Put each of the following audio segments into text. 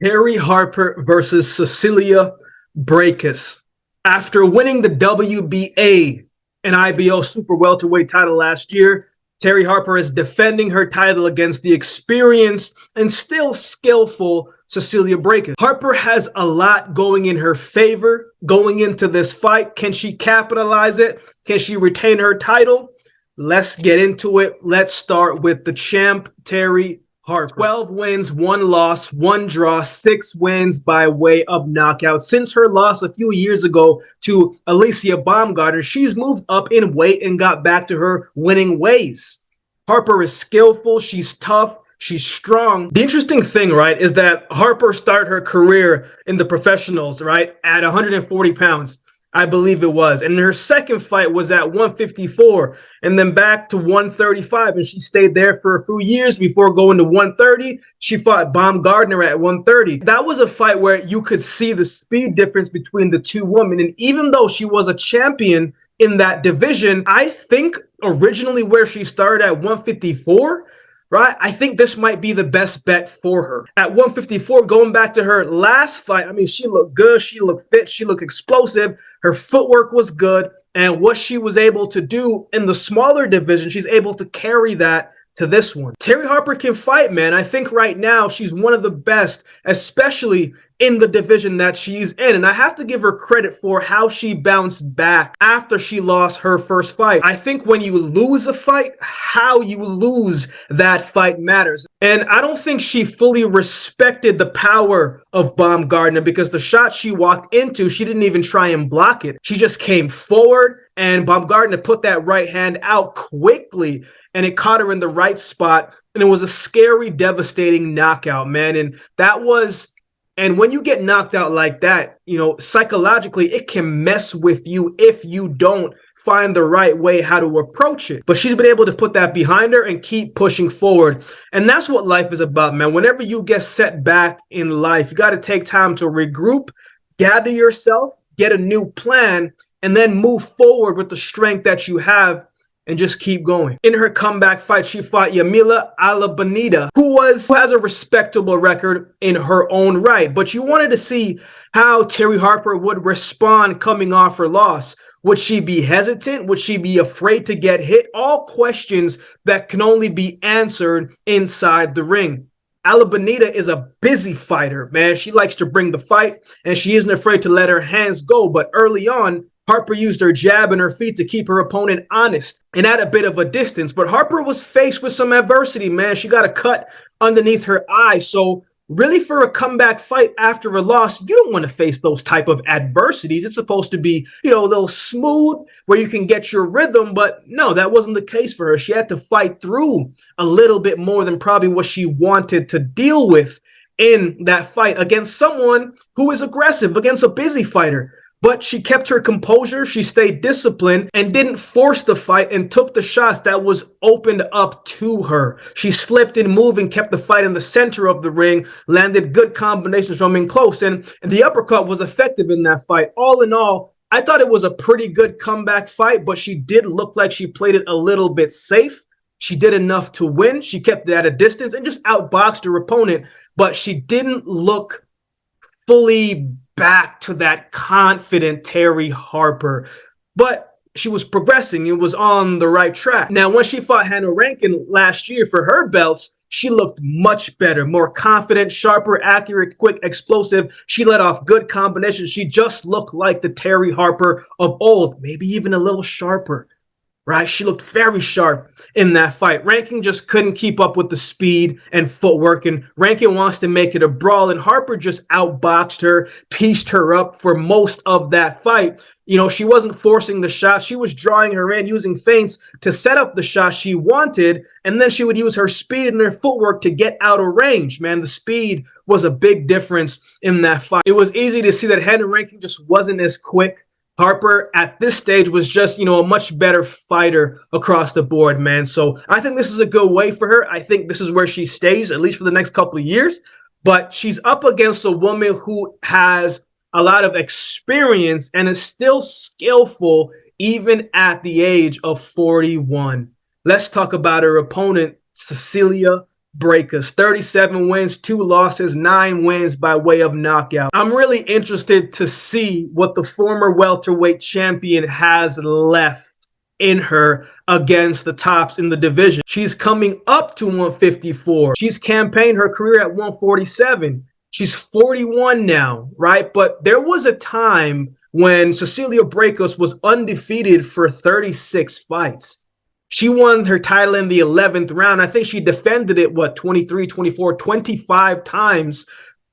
Terri Harper versus Cecilia Braekhus. After winning the WBA and IBO super welterweight title last year, Terri Harper is defending her title against the experienced and still skillful Cecilia Braekhus. Harper has a lot going in her favor going into this fight. Can she capitalize it? Can she retain her title? Let's get into it. Let's start with the champ, Terri Harper. 12 wins, 1 loss, 1 draw, 6 wins by way of knockout. Since her loss a few years ago to Alicia Baumgartner, she's moved up in weight and got back to her winning ways. Harper is skillful, she's tough, she's strong. The interesting thing, right, is that Harper started her career in the professionals, right, at 140 pounds. I believe it was. And her second fight was at 154 and then back to 135. And she stayed there for a few years before going to 130. She fought Baumgartner at 130. That was a fight where you could see the speed difference between the two women. And even though she was a champion in that division, I think originally where she started at 154, right? I think this might be the best bet for her. At 154, going back to her last fight, I mean, she looked good, she looked fit, she looked explosive, her footwork was good, and what she was able to do in the smaller division, she's able to carry that to this one. Terri Harper can fight, man. I think right now she's one of the best, especially in the division that she's in. And I have to give her credit for how she bounced back after she lost her first fight. I think when you lose a fight, how you lose that fight matters. And I don't think she fully respected the power of Baumgartner because the shot she walked into, she didn't even try and block it. She just came forward and Baumgartner put that right hand out quickly and it caught her in the right spot. And it was a scary, devastating knockout, man. And when you get knocked out like that, you know, psychologically, it can mess with you if you don't find the right way how to approach it. But she's been able to put that behind her and keep pushing forward. And that's what life is about, man. Whenever you get set back in life, you got to take time to regroup, gather yourself, get a new plan, and then move forward with the strength that you have and just keep going. In her comeback fight, she fought Yamila Alabanida, who has a respectable record in her own right. But you wanted to see how Terri Harper would respond coming off her loss. Would she be hesitant? Would she be afraid to get hit? All questions that can only be answered inside the ring. Alabanida is a busy fighter, man. She likes to bring the fight, and she isn't afraid to let her hands go. But early on, Harper used her jab and her feet to keep her opponent honest and at a bit of a distance. But Harper was faced with some adversity, man. She got a cut underneath her eye. So really for a comeback fight after a loss, you don't want to face those type of adversities. It's supposed to be, you know, a little smooth where you can get your rhythm. But no, that wasn't the case for her. She had to fight through a little bit more than probably what she wanted to deal with in that fight against someone who is aggressive, against a busy fighter. But she kept her composure, she stayed disciplined, and didn't force the fight and took the shots that was opened up to her. She slipped and moved and kept the fight in the center of the ring, landed good combinations from in close, and the uppercut was effective in that fight. All in all, I thought it was a pretty good comeback fight, but she did look like she played it a little bit safe. She did enough to win. She kept it at a distance and just outboxed her opponent, but she didn't look fully back to that confident Terri Harper, but she was progressing. It was on the right track. Now, when she fought Hannah Rankin last year for her belts, she looked much better, more confident, sharper, accurate, quick, explosive. She let off good combinations. She just looked like the Terri Harper of old, maybe even a little sharper. Right? She looked very sharp in that fight. Rankin just couldn't keep up with the speed and footwork, and Rankin wants to make it a brawl, and Harper just outboxed her, pieced her up for most of that fight. You know, she wasn't forcing the shot. She was drawing her in, using feints to set up the shot she wanted, and then she would use her speed and her footwork to get out of range. Man, the speed was a big difference in that fight. It was easy to see that Hannah Rankin just wasn't as quick. Harper at this stage was just, you know, a much better fighter across the board, man. So I think this is a good way for her. I think this is where she stays, at least for the next couple of years. But she's up against a woman who has a lot of experience and is still skillful even at the age of 41. Let's talk about her opponent, Cecilia Braekhus, 37 wins, 2 losses, 9 wins by way of knockout. I'm really interested to see what the former welterweight champion has left in her against the tops in the division. She's coming up to 154. She's campaigned her career at 147. She's 41 now, right? But there was a time when Cecilia Braekhus was undefeated for 36 fights. She won her title in the 11th round. I think she defended it, 23, 24, 25 times.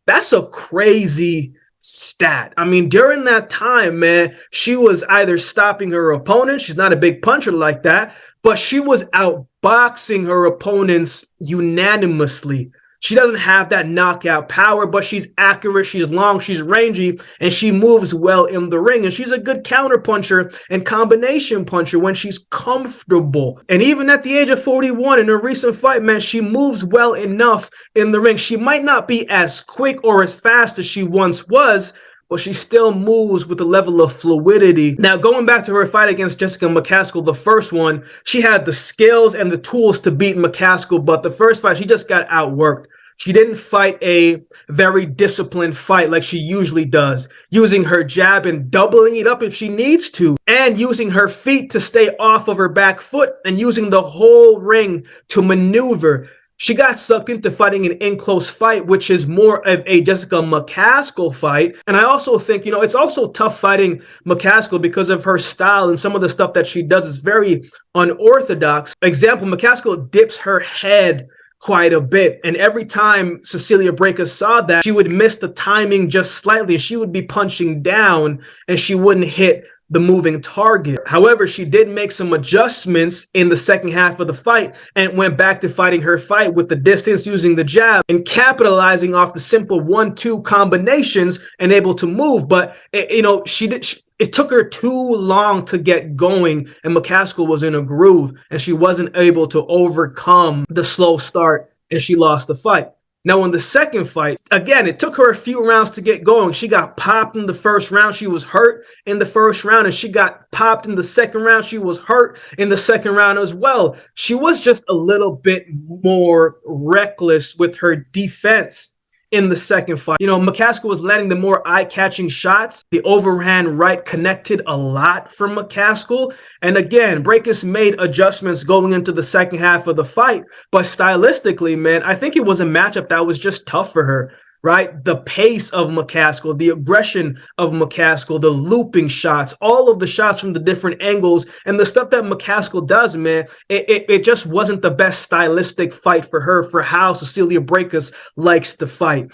That's a crazy stat. I mean, during that time, man, she was either stopping her opponent. She's not a big puncher like that, but she was outboxing her opponents unanimously. She doesn't have that knockout power, but she's accurate, she's long, she's rangy, and she moves well in the ring. And she's a good counter puncher and combination puncher when she's comfortable. And even at the age of 41 in her recent fight, man, she moves well enough in the ring. She might not be as quick or as fast as she once was, but she still moves with a level of fluidity. Now, going back to her fight against Jessica McCaskill, the first one, she had the skills and the tools to beat McCaskill, but the first fight, she just got outworked. She didn't fight a very disciplined fight like she usually does, using her jab and doubling it up if she needs to, and using her feet to stay off of her back foot and using the whole ring to maneuver. She got sucked into fighting an in-close fight, which is more of a Jessica McCaskill fight. And I also think, it's also tough fighting McCaskill because of her style and some of the stuff that she does is very unorthodox. Example, McCaskill dips her head quite a bit. And every time Cecilia Braekhus saw that, she would miss the timing just slightly. She would be punching down and she wouldn't hit the moving target. However, she did make some adjustments in the second half of the fight and went back to fighting her fight with the distance, using the jab and capitalizing off the simple 1-2 combinations and able to move. But it took her too long to get going, and McCaskill was in a groove and she wasn't able to overcome the slow start and she lost the fight. Now, in the second fight, again, it took her a few rounds to get going. She got popped in the first round. She was hurt in the first round, and she got popped in the second round. She was hurt in the second round as well. She was just a little bit more reckless with her defense in the second fight. McCaskill was landing the more eye-catching shots. The overhand right connected a lot for McCaskill. And again, Braekhus made adjustments going into the second half of the fight. But stylistically, man, I think it was a matchup that was just tough for her, right? The pace of McCaskill, the aggression of McCaskill, the looping shots, all of the shots from the different angles, and the stuff that McCaskill does, man, it just wasn't the best stylistic fight for her, for how Cecilia Braekhus likes to fight.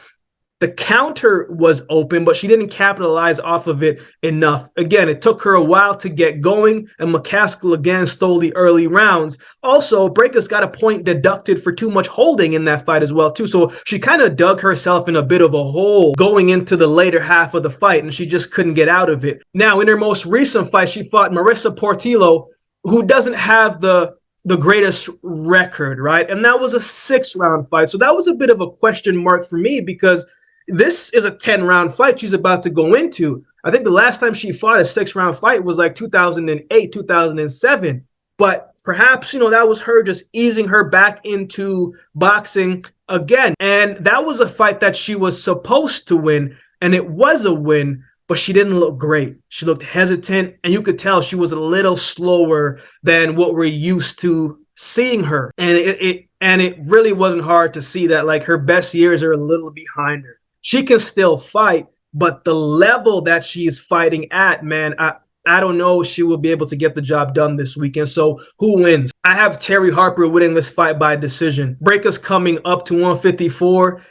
The counter was open, but she didn't capitalize off of it enough. Again, it took her a while to get going, and McCaskill again stole the early rounds. Also, Braekhus got a point deducted for too much holding in that fight as well, too. So she kind of dug herself in a bit of a hole going into the later half of the fight, and she just couldn't get out of it. Now, in her most recent fight, she fought Marissa Portillo, who doesn't have the greatest record, right? And that was a 6-round fight. So that was a bit of a question mark for me because this is a 10-round fight she's about to go into. I think the last time she fought a 6-round fight was like 2008, 2007. But perhaps, that was her just easing her back into boxing again. And that was a fight that she was supposed to win, and it was a win, but she didn't look great. She looked hesitant, and you could tell she was a little slower than what we're used to seeing her. And it really wasn't hard to see that, like, her best years are a little behind her. She can still fight, but the level that she's fighting at, man, I don't know if she will be able to get the job done this weekend. So who wins? I have Terri Harper winning this fight by decision. Braekhus coming up to 154.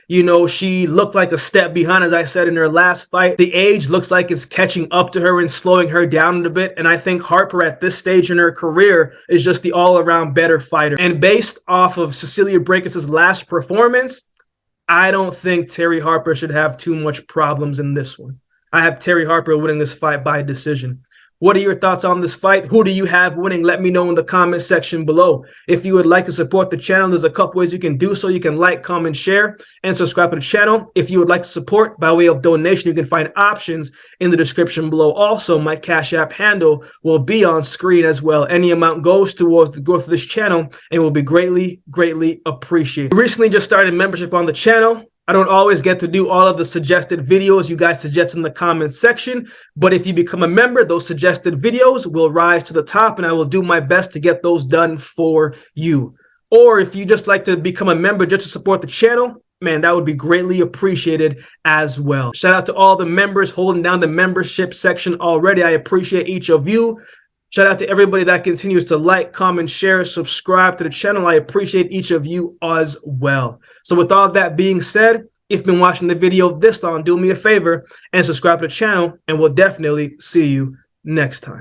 She looked like a step behind, as I said in her last fight. The age looks like it's catching up to her and slowing her down a bit. And I think Harper at this stage in her career is just the all-around better fighter. And based off of Cecilia Braekhus' last performance, I don't think Terri Harper should have too much problems in this one. I have Terri Harper winning this fight by decision. What are your thoughts on this fight? Who do you have winning? Let me know in the comment section below. If you would like to support the channel, there's a couple ways you can do so. You can like, comment, share, and subscribe to the channel. If you would like to support by way of donation, you can find options in the description below. Also, my Cash App handle will be on screen as well. Any amount goes towards the growth of this channel and will be greatly, greatly appreciated. We recently just started membership on the channel. I don't always get to do all of the suggested videos you guys suggest in the comments section, but if you become a member, those suggested videos will rise to the top and I will do my best to get those done for you. Or if you just like to become a member just to support the channel, man, that would be greatly appreciated as well. Shout out to all the members holding down the membership section already. I appreciate each of you. Shout out to everybody that continues to like, comment, share, subscribe to the channel. I appreciate each of you as well. So with all that being said, if you've been watching the video this long, do me a favor and subscribe to the channel, and we'll definitely see you next time.